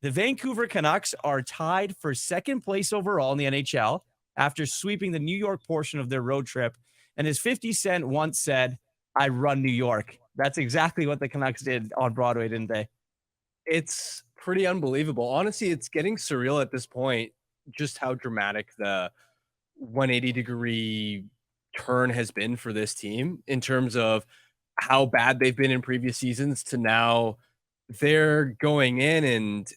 The Vancouver Canucks are tied for second place overall in the NHL after sweeping the New York portion of their road trip. And as 50 Cent once said, I run New York. That's exactly what the Canucks did on Broadway, didn't they? It's pretty unbelievable. Honestly, it's getting surreal at this point, just how dramatic the 180-degree turn has been for this team in terms of how bad they've been in previous seasons to now they're going in and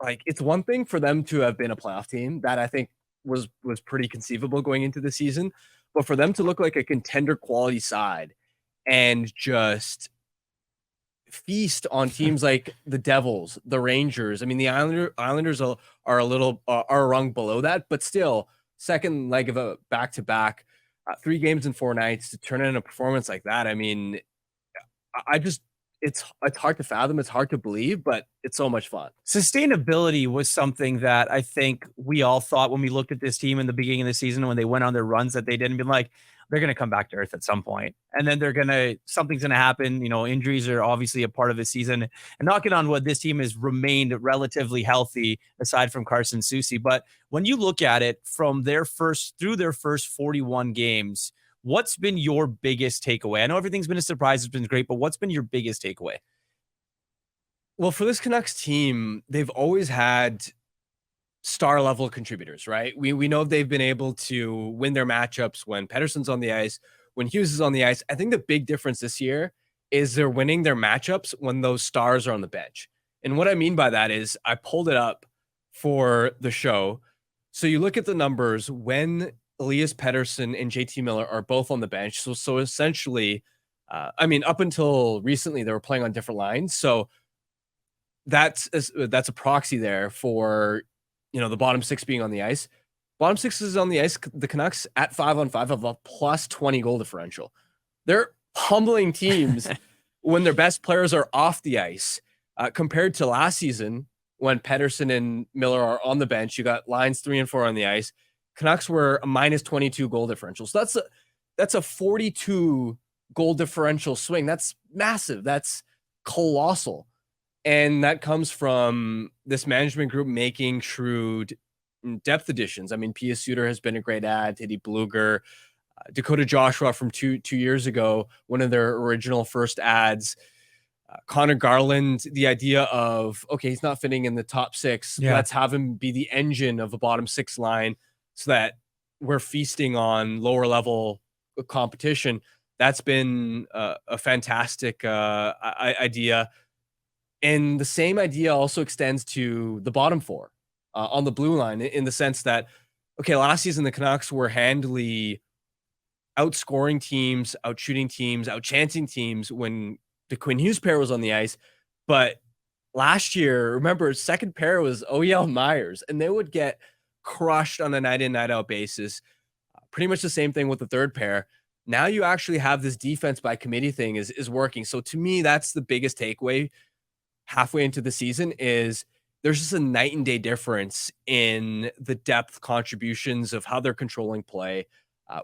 like it's one thing for them to have been a playoff team that I think was pretty conceivable going into the season, but for them to look like a contender quality side and just feast on teams like the Devils, the Rangers. I mean, the Islanders are a little are a rung below that, but still, second leg of a back to back, 3 games in 4 nights to turn in a performance like that. I mean, I just it's hard to fathom, it's hard to believe, but it's so much fun. Sustainability was something that I think we all thought when we looked at this team in the beginning of the season when they went on their runs that they didn't be like, they're going to come back to earth at some point. And then something's going to happen. You know, injuries are obviously a part of the season. And knocking on wood, this team has remained relatively healthy aside from Carson Soucy. But when you look at it from through their first 41 games, what's been your biggest takeaway? I know everything's been a surprise. It's been great, but what's been your biggest takeaway? Well, for this Canucks team, they've always had star level contributors, right? We know they've been able to win their matchups when Pedersen's on the ice, when Hughes is on the ice. I think the big difference this year is they're winning their matchups when those stars are on the bench. And what I mean by that is I pulled it up for the show. So you look at the numbers when Elias Pettersson and JT Miller are both on the bench. So essentially, I mean, up until recently, they were playing on different lines. So that's a proxy there for the bottom six being on the ice. Bottom six is on the ice. The Canucks at 5-on-5 have a plus 20 goal differential. They're humbling teams when their best players are off the ice compared to last season when Pedersen and Miller are on the bench. You got lines 3 and 4 on the ice. Canucks were a minus 22 goal differential. So that's a 42 goal differential swing. That's massive. That's colossal. And that comes from this management group making shrewd depth additions. I mean, Pia Suter has been a great add. Teddy Bluger, Dakota Joshua from two years ago, one of their original first ads. Connor Garland, the idea of, okay, he's not fitting in the top six. Yeah. Let's have him be the engine of the bottom six line so that we're feasting on lower level competition. That's been a fantastic idea. And the same idea also extends to the bottom four on the blue line in the sense that, okay, last season the Canucks were handily outscoring teams, outshooting teams, outchancing teams when the Quinn Hughes pair was on the ice. But last year, remember, second pair was OEL Myers, and they would get crushed on a night in, night out basis. Pretty much the same thing with the third pair. Now you actually have this defense by committee thing is working. So to me, that's the biggest takeaway halfway into the season is there's just a night and day difference in the depth contributions of how they're controlling play,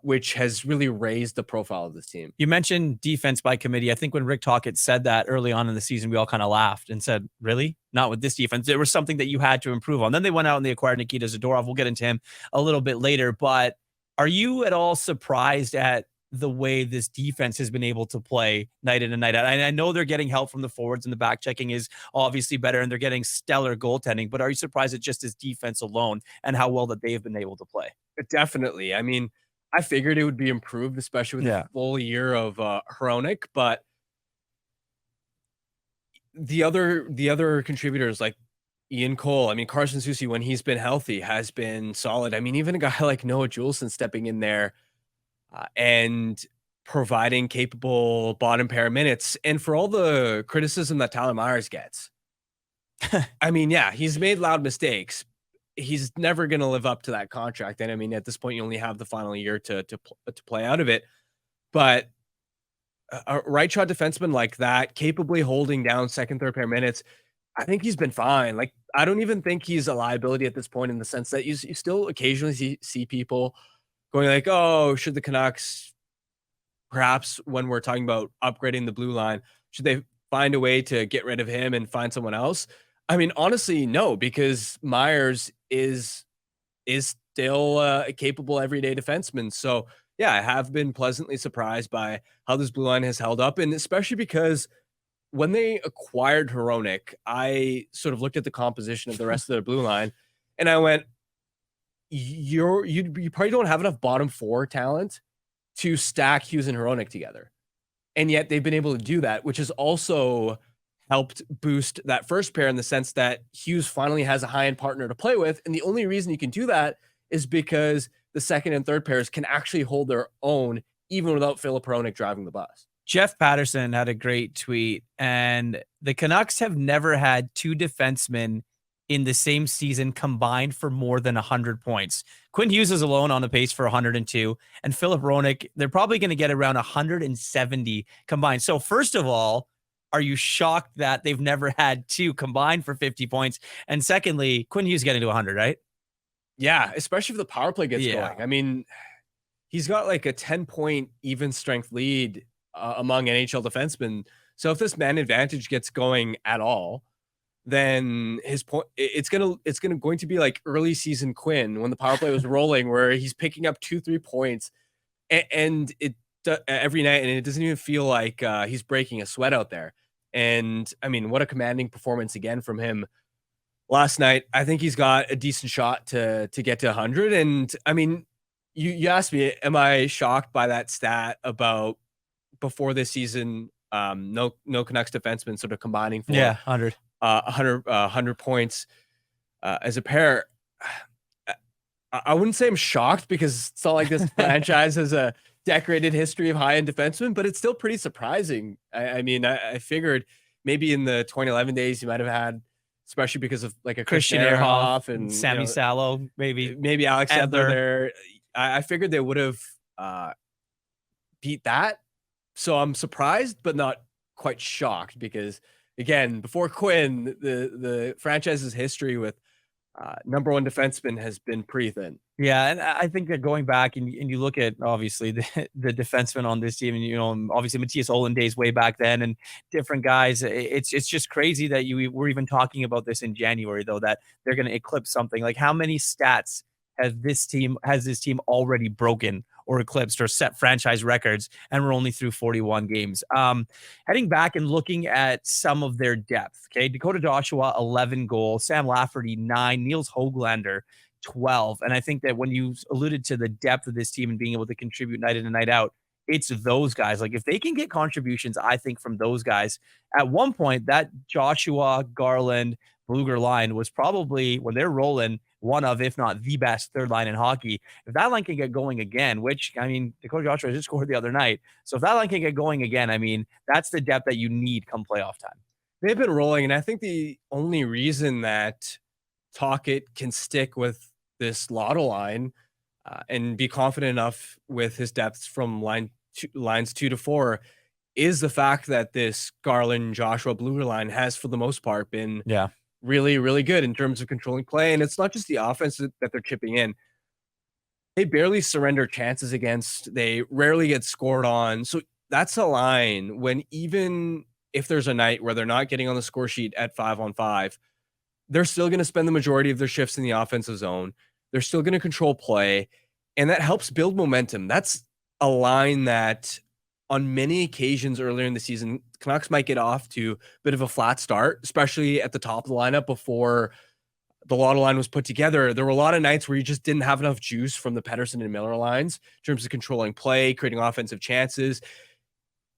which has really raised the profile of this team. You mentioned defense by committee. I think when Rick Tocchet said that early on in the season, we all kind of laughed and said, really? Not with this defense. There was something that you had to improve on. Then they went out and they acquired Nikita Zadorov. We'll get into him a little bit later. But are you at all surprised at the way this defense has been able to play night in and night out? And I know they're getting help from the forwards and the back checking is obviously better and they're getting stellar goaltending, but are you surprised at just his defense alone and how well that they've been able to play? Definitely. I mean, I figured it would be improved, especially with a full year of Hronik, but the other contributors like Ian Cole, I mean, Carson Soucy, when he's been healthy, has been solid. I mean, even a guy like Noah Juleson stepping in there and providing capable bottom pair minutes. And for all the criticism that Tyler Myers gets, I mean, yeah, he's made loud mistakes. He's never going to live up to that contract. And I mean, at this point, you only have the final year to play out of it. But a right shot defenseman like that, capably holding down second, third pair minutes, I think he's been fine. Like, I don't even think he's a liability at this point in the sense that you still occasionally see people going like, oh, should the Canucks, perhaps when we're talking about upgrading the blue line, should they find a way to get rid of him and find someone else? I mean, honestly, no, because Myers is still a capable everyday defenseman. So yeah, I have been pleasantly surprised by how this blue line has held up, and especially because when they acquired Hronek, I sort of looked at the composition of the rest of their blue line, and I went, you probably don't have enough bottom four talent to stack Hughes and Hronek together. And yet they've been able to do that, which has also helped boost that first pair in the sense that Hughes finally has a high-end partner to play with. And the only reason you can do that is because the second and third pairs can actually hold their own even without Philip Hronek driving the bus. Jeff Patterson had a great tweet, and the Canucks have never had two defensemen in the same season combined for more than 100 points. Quinn Hughes is alone on the pace for 102, and Philip Hronek, they're probably going to get around 170 combined. So first of all, are you shocked that they've never had two combined for 50 points? And secondly, Quinn Hughes getting to 100, right? Yeah, especially if the power play gets going. I mean, he's got like a 10-point even strength lead among NHL defensemen. So if this man advantage gets going at all, then his point it's going to be like early season Quinn when the power play was rolling, where he's picking up 2-3 points and it every night, and it doesn't even feel like he's breaking a sweat out there. And I mean, what a commanding performance again from him last night. I think he's got a decent shot to get to 100. And I mean, you asked me, am I shocked by that stat about before this season, no Canucks defensemen sort of combining for 100 points as a pair? I wouldn't say I'm shocked, because it's not like this franchise has a decorated history of high-end defensemen, but it's still pretty surprising. I mean, I figured maybe in the 2011 days you might have had, especially because of like a Christian Ehrhoff and Sammy Salo, maybe Alex Edler there. I figured they would have beat that. So I'm surprised, but not quite shocked, because again, before Quinn, the franchise's history with number one defenseman has been pretty thin. Yeah, and I think that going back and you look at obviously the defensemen on this team, and you know, obviously Matthias Ohlund days way back then, and different guys. It's just crazy that we're even talking about this in January, though, that they're going to eclipse something. Like, how many stats has this team already broken or eclipsed or set franchise records, and we're only through 41 games. Heading back and looking at some of their depth, okay, Dakota Joshua, 11 goals, Sam Lafferty, 9, Niels Höglander, 12. And I think that when you alluded to the depth of this team and being able to contribute night in and night out, it's those guys. Like, if they can get contributions, I think, from those guys, at one point, that Joshua, Garland, Bluger line was probably, when they're rolling, one of, if not the best third line in hockey. If that line can get going again, which, I mean, Dakota Joshua just scored the other night. So if that line can get going again, I mean, that's the depth that you need come playoff time. They've been rolling, and I think the only reason that Tocchet can stick with this Lotto line and be confident enough with his depths from lines 2 to 4 is the fact that this Garland, Joshua, Bluger line has, for the most part, been really, really good in terms of controlling play. And it's not just the offense that they're chipping in. They barely surrender chances against. They rarely get scored on. So that's a line when, even if there's a night where they're not getting on the score sheet at 5-on-5, they're still going to spend the majority of their shifts in the offensive zone. They're still going to control play, and that helps build momentum. That's a line that on many occasions earlier in the season, Canucks might get off to a bit of a flat start, especially at the top of the lineup before the Lotto line was put together. There were a lot of nights where you just didn't have enough juice from the Pettersson and Miller lines in terms of controlling play, creating offensive chances.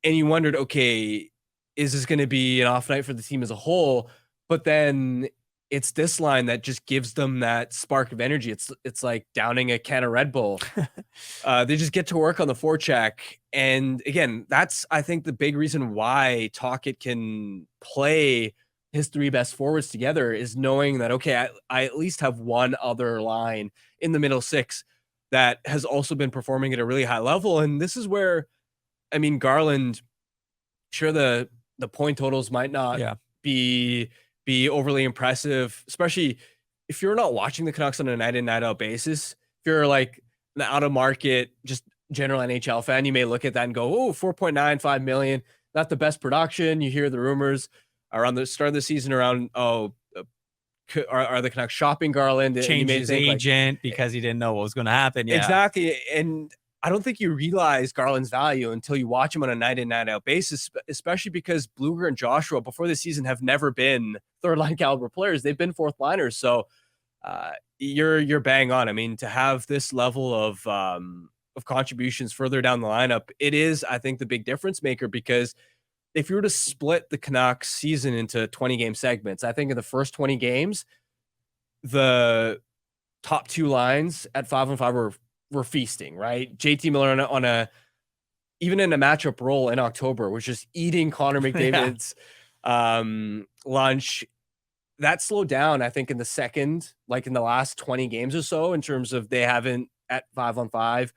And you wondered, okay, is this going to be an off night for the team as a whole? But then it's this line that just gives them that spark of energy. It's like downing a can of Red Bull. They just get to work on the forecheck. And again, that's, I think, the big reason why Tocchet can play his 3 best forwards together, is knowing that, okay, I at least have one other line in the middle 6 that has also been performing at a really high level. And this is where, I mean, Garland, sure, the point totals might not be overly impressive, especially if you're not watching the Canucks on a night in, night out basis. If you're like an out of market, just general NHL fan, you may look at that and go, oh, 4.95 million, not the best production. You hear the rumors around the start of the season around, are the Canucks shopping Garland? And Change his agent like, because he didn't know what was going to happen. Yeah, exactly. And I don't think you realize Garland's value until you watch him on a night in, night out basis, especially because Bluger and Joshua before this season have never been third line caliber players. They've been fourth liners. So you're bang on. I mean, to have this level of contributions further down the lineup, it is, I think, the big difference maker, because if you were to split the Canucks season into 20 game segments, I think in the first 20 games, the top two lines at 5-on-5 were feasting, right? JT Miller on a even in a matchup role in October was just eating Connor McDavid's lunch. That slowed down, I think, in the second, like in the last 20 games or so, in terms of they haven't at 5-on-5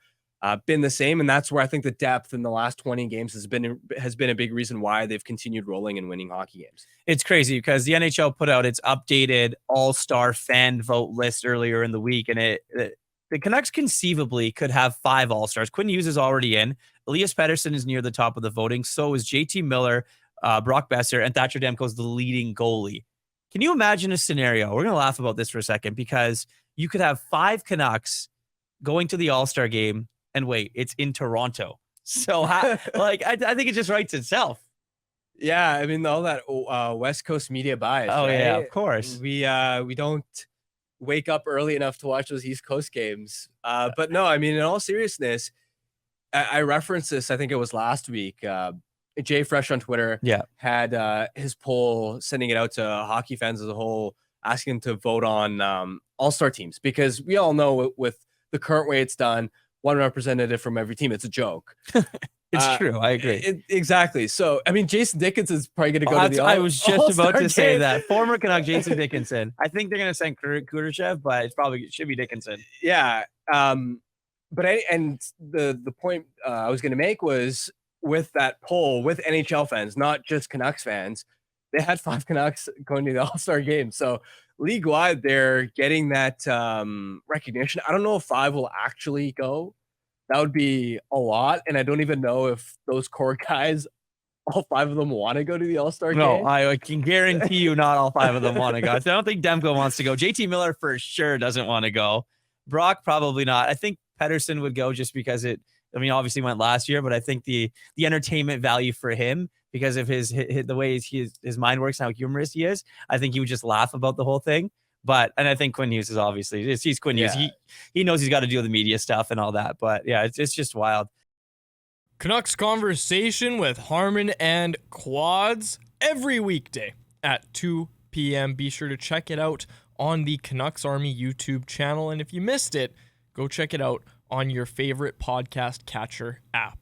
been the same. And that's where I think the depth in the last 20 games has been a big reason why they've continued rolling and winning hockey games. It's crazy because the NHL put out its updated all-star fan vote list earlier in the week, and the Canucks conceivably could have 5 all-stars. Quinn Hughes is already in. Elias Pettersson is near the top of the voting. So is JT Miller, Brock Besser, and Thatcher Demko's the leading goalie. Can you imagine a scenario? We're going to laugh about this for a second, because you could have 5 Canucks going to the all-star game, and wait, it's in Toronto. So I think it just writes itself. Yeah, I mean, all that West Coast media bias. Oh, right? yeah, of course. We don't wake up early enough to watch those East Coast games. But no, I mean, in all seriousness, I referenced this, I think it was last week. Jay Fresh on Twitter had his poll, sending it out to hockey fans as a whole, asking them to vote on all-star teams, because we all know with the current way it's done, one representative from every team, it's a joke. It's true. I agree. Exactly. So, I mean, Jason Dickinson's probably going to go to the I was just about to say game. that. Former Canuck Jason Dickinson. I think they're going to send Kudryashov, but it should be Dickinson. Yeah. But the point I was going to make was, with that poll, with NHL fans, not just Canucks fans, they had 5 Canucks going to the All-Star game. So league-wide, they're getting that recognition. I don't know if 5 will actually go. That would be a lot, and I don't even know if those core guys, all 5 of them, want to go to the All-Star game. No, I can guarantee you not all 5 of them want to go. I don't think Demko wants to go. JT Miller for sure doesn't want to go. Brock probably not. I think Pettersson would go just because obviously went last year, but I think the entertainment value for him, because of the way his mind works, how humorous he is, I think he would just laugh about the whole thing. And I think Quinn Hughes is obviously, he's Quinn Hughes. He knows he's got to do the media stuff and all that. But yeah, it's just wild. Canucks Conversation with Harman and Quads every weekday at 2 p.m. Be sure to check it out on the Canucks Army YouTube channel. And if you missed it, go check it out on your favorite podcast catcher app.